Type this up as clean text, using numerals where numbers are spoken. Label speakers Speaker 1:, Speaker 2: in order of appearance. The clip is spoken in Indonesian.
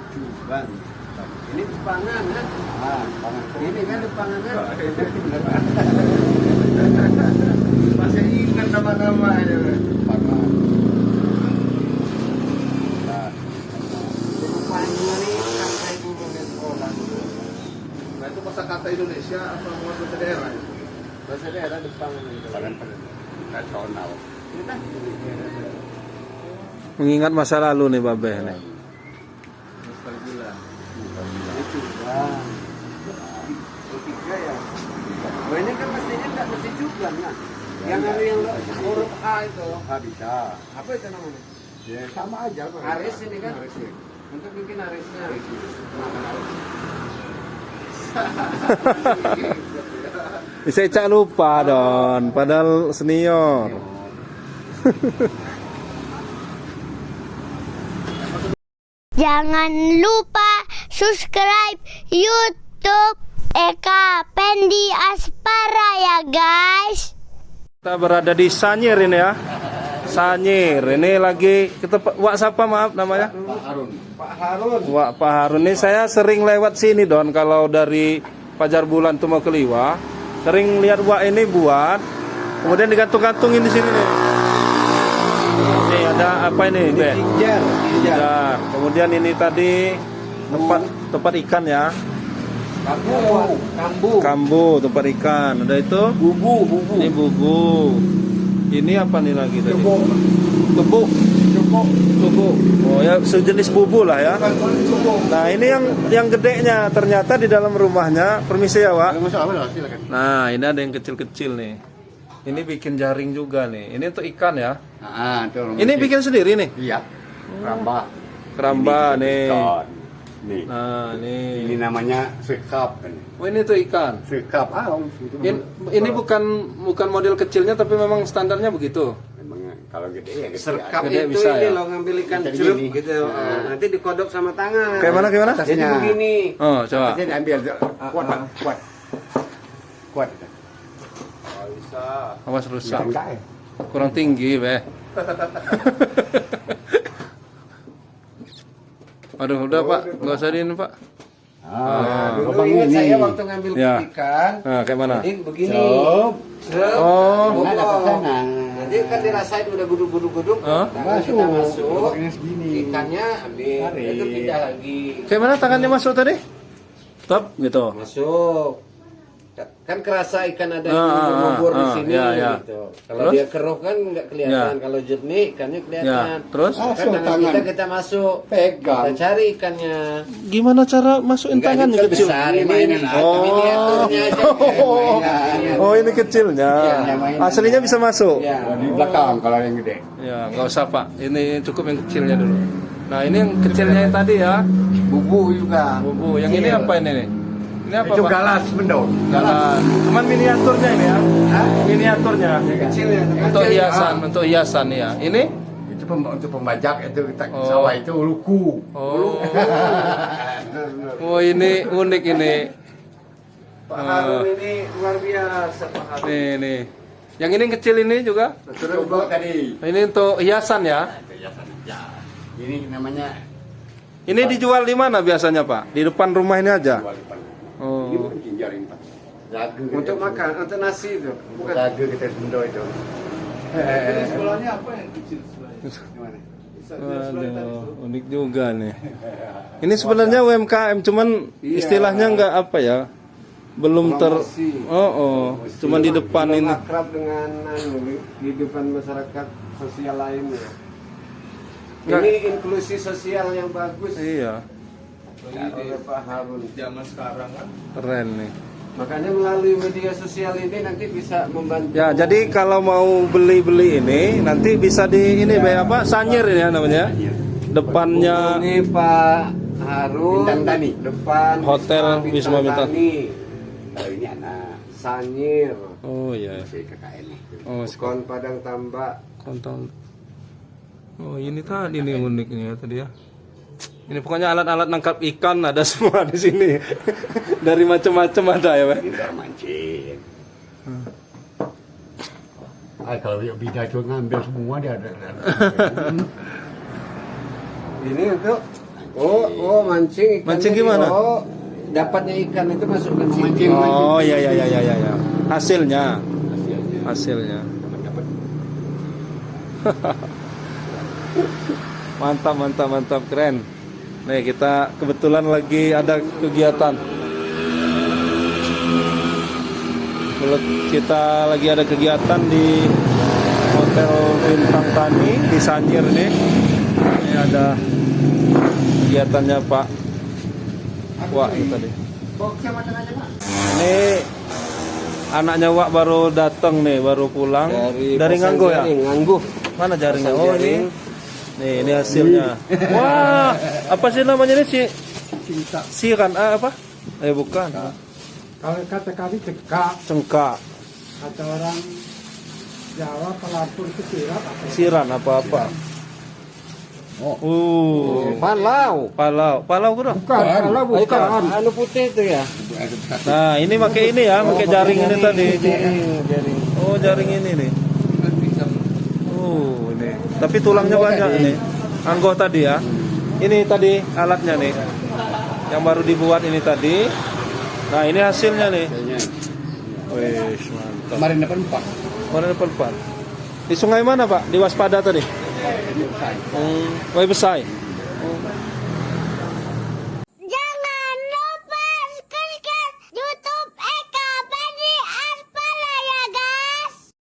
Speaker 1: Cuban. Ini depangan kan? Ini kan depangan kan?
Speaker 2: Masih ingat nama-namanya.
Speaker 1: Rupanya nih kakak dulu di sekolah dulu.
Speaker 2: Nah itu kosakata Indonesia apa bahasa daerah?
Speaker 1: Bahasa daerah depangan itu.
Speaker 3: Nasional.
Speaker 1: Ini kan?
Speaker 4: Mengingat masa lalu nih Babe nih.
Speaker 2: Nostalgia.
Speaker 1: Ini Cuban. Tiga ya. Oh ini kan mestinya nggak mesti Cuban kan? Yang ada yang huruf A itu.
Speaker 3: Bisa.
Speaker 1: Apa itu namanya?
Speaker 3: Ya sama aja. Pak.
Speaker 1: Aris ini kan?
Speaker 3: Aris ya.
Speaker 1: Untuk bikin arisnya.
Speaker 4: Bisa Cak lupa Don, padahal senior.
Speaker 5: Jangan lupa subscribe YouTube Eka Pendi Aspara ya guys.
Speaker 4: Kita berada di Sanyir ini ya. Sanyir, ini lagi kita Wak siapa maaf namanya?
Speaker 3: Pak Harun.
Speaker 4: Wak Pak Harun. Ini saya sering lewat sini Don kalau dari Pajar Bulan tuh mau ke Liwa. Sering lihat Wak ini buat, kemudian digantung-gantungin di sini nih. Nih ada apa ini? Be?
Speaker 1: Tinjar.
Speaker 4: Kemudian ini tadi tempat ikan ya. Kambu tempat ikan. Ada itu?
Speaker 1: Bubu.
Speaker 4: Ini bubu. Ini apa nih lagi tadi? Tubuh. Oh ya sejenis bubu lah ya. Nah ini yang gedenya ternyata di dalam rumahnya. Permisi ya Wak.
Speaker 3: Silakan.
Speaker 4: Nah ini ada yang kecil-kecil nih. Ini bikin jaring juga nih. Ini untuk ikan ya. Ini bikin sendiri nih.
Speaker 3: Iya. Keramba.
Speaker 4: Keramba nih.
Speaker 3: Ikan. Nih.
Speaker 4: Nah
Speaker 3: Ini
Speaker 4: nih.
Speaker 3: namanya sekap.
Speaker 4: Oh ini tuh ikan.
Speaker 3: Sekap.
Speaker 4: Ini bukan model kecilnya tapi memang standarnya begitu.
Speaker 3: Memang kalau gede ya gede.
Speaker 1: Serkap
Speaker 4: Gede
Speaker 1: itu
Speaker 4: bisa
Speaker 1: ini
Speaker 4: ya?
Speaker 1: loh ngambil ikan
Speaker 3: Jadi
Speaker 1: celup
Speaker 3: gini.
Speaker 1: gitu. Nanti dikodok sama tangan.
Speaker 4: Kayak mana?
Speaker 1: Jadi
Speaker 3: Atasnya.
Speaker 1: begini.
Speaker 4: Oh coba.
Speaker 3: Atasnya diambil kuat, Pak. Kuat.
Speaker 2: Oh, bisa.
Speaker 4: Awas rusak.
Speaker 3: Enggak ya.
Speaker 4: Kurang tinggi be. Aduh udah Pak, nggak usah diin Pak.
Speaker 1: Dulu
Speaker 3: lubang
Speaker 1: ingat
Speaker 3: ini.
Speaker 1: saya waktu ngambil
Speaker 4: Ya.
Speaker 1: ikan.
Speaker 4: Nah kayak mana?
Speaker 1: Jadi begini.
Speaker 3: Cep.
Speaker 4: Oh.
Speaker 3: Nah, dapat sana.
Speaker 1: Nanti kan dirasain udah guduk-guduk.
Speaker 4: Hah?
Speaker 1: Tangan kita masuk.
Speaker 3: Lubangnya segini.
Speaker 1: Ikannya ambil.
Speaker 3: Tarik.
Speaker 1: Itu pindah lagi.
Speaker 4: Kayak mana tangannya masuk tadi? Stop gitu.
Speaker 1: Masuk. Kan kerasa ikan ada yang
Speaker 4: Ah,
Speaker 1: mengubur di
Speaker 4: ah,
Speaker 1: sini
Speaker 4: ya, ya.
Speaker 1: gitu. Kalau
Speaker 4: Terus?
Speaker 1: dia keruh kan nggak kelihatan.
Speaker 4: Ya.
Speaker 1: Kalau jernih ikannya kelihatan.
Speaker 4: Ya, terus?
Speaker 1: Kan
Speaker 3: Masuk
Speaker 1: tangan
Speaker 3: tangan.
Speaker 1: kita masuk.
Speaker 3: Pegang.
Speaker 1: Kita cari ikannya.
Speaker 4: Gimana cara masukin
Speaker 1: Enggak,
Speaker 4: tangannya
Speaker 1: ini
Speaker 4: kecil?
Speaker 1: besar ini.
Speaker 4: Oh.
Speaker 1: Miniaturnya aja.
Speaker 4: Oh ini kecilnya.
Speaker 3: Iya.
Speaker 4: Aslinya bisa masuk.
Speaker 1: Ya.
Speaker 3: Di belakang kalau yang gede.
Speaker 4: Ya nggak usah Pak. Ini cukup yang kecilnya dulu. Nah ini yang kecilnya yang tadi ya.
Speaker 3: Bubu juga.
Speaker 4: Bubu. Yang ini apa ini nih? Ini apa
Speaker 3: Itu
Speaker 4: Pak?
Speaker 3: galas bendol.
Speaker 4: Galas. Cuman miniaturnya ini ya.
Speaker 3: Hah?
Speaker 4: Miniaturnya.
Speaker 1: Kecilnya.
Speaker 4: Untuk hiasan ya. Ini?
Speaker 3: Itu untuk pembajak itu kita
Speaker 4: Oh.
Speaker 3: sawah itu luku.
Speaker 4: Oh. Oh ini unik ini.
Speaker 1: Pak Harun ini luar biasa Pak Harun.
Speaker 4: Nih. Yang ini yang kecil ini juga.
Speaker 3: Coba tadi.
Speaker 4: Ini untuk hiasan ya.
Speaker 3: Ini namanya
Speaker 4: Ini dijual di mana biasanya Pak? Di depan rumah ini aja.
Speaker 3: jual depan. Ini
Speaker 4: Oh.
Speaker 3: bukan kinjar ini Pak. Jaga
Speaker 1: Untuk makan, untuk nasi itu. Bukan.
Speaker 3: Jaga kita bendol itu.
Speaker 2: Jadi sekolahnya apa yang kecil sebenarnya?
Speaker 3: Gimana?
Speaker 4: Waduh, unik juga nih. Ini sebenarnya UMKM, cuman istilahnya nggak apa ya, belum ter, cuman di depan
Speaker 1: Belum
Speaker 4: ini.
Speaker 1: akrab dengan kehidupan masyarakat sosial lainnya.
Speaker 4: Nggak.
Speaker 1: Ini inklusi sosial yang bagus.
Speaker 4: Iya,
Speaker 1: Oleh Pak Harun.
Speaker 2: Zaman sekarang kan.
Speaker 4: keren nih.
Speaker 1: Makanya melalui media sosial ini nanti bisa membantu.
Speaker 4: Ya, jadi kalau mau beli ini nanti bisa di ini apa? Sanyir ya namanya. Depannya
Speaker 1: Ini Pak Harun.
Speaker 3: Bintang Tani.
Speaker 1: Depan
Speaker 4: Hotel Wisma Bintang.
Speaker 1: Tani.
Speaker 3: Kalau ini anak
Speaker 1: Sanyir.
Speaker 4: Oh iya.
Speaker 3: si KKN nih.
Speaker 4: Oh,
Speaker 1: Kon Padang Tambak.
Speaker 4: kontol. Oh, ini tadi nih uniknya ya tadi ya. Ini pokoknya alat-alat nangkap ikan ada semua di sini. Dari macam-macam ada ya, Pak.
Speaker 3: Kita mancing. Kalau dia bida itu ngambil semua dia ada.
Speaker 1: Ini untuk Oh, mancing ikan.
Speaker 4: Mancing gimana?
Speaker 1: Oh, dapatnya ikan itu masukkan sini.
Speaker 4: Oh, ya. Hasilnya. Mantap, keren. Nih, kita kebetulan lagi ada kegiatan. Kita lagi ada kegiatan di Hotel Bintang Tani di Sanyir nih. Ini ada kegiatannya Pak. Wah, itu tadi. Ini anaknya Wak baru datang nih, baru pulang dari Nganggo ya.
Speaker 1: Nganggo.
Speaker 4: Mana jaringnya? Oh, ini. Nih, ini hasilnya. Wah, apa sih namanya ini? Siran apa? Bukan.
Speaker 3: Kalau kata kami
Speaker 4: Cengkak.
Speaker 3: kata orang Jawa pelapur itu
Speaker 4: Siran apa-apa.
Speaker 1: Palau.
Speaker 4: Palau kurang.
Speaker 3: bukan.
Speaker 1: Anu putih itu ya.
Speaker 4: Nah, ini pakai ini ya, pakai jaring ini tadi.
Speaker 1: Jaring.
Speaker 4: Oh, jaring ini nih. Oh, ini. Tapi tulangnya banyak ini. Anggoh tadi ya. Ini tadi alatnya nih. Yang baru dibuat ini tadi. Nah, ini hasilnya nih. Wih, mantap.
Speaker 2: Kemarin dapat 4.
Speaker 4: Mana dapat 4? Di sungai mana, Pak? Di Waspada tadi. Wai Besai.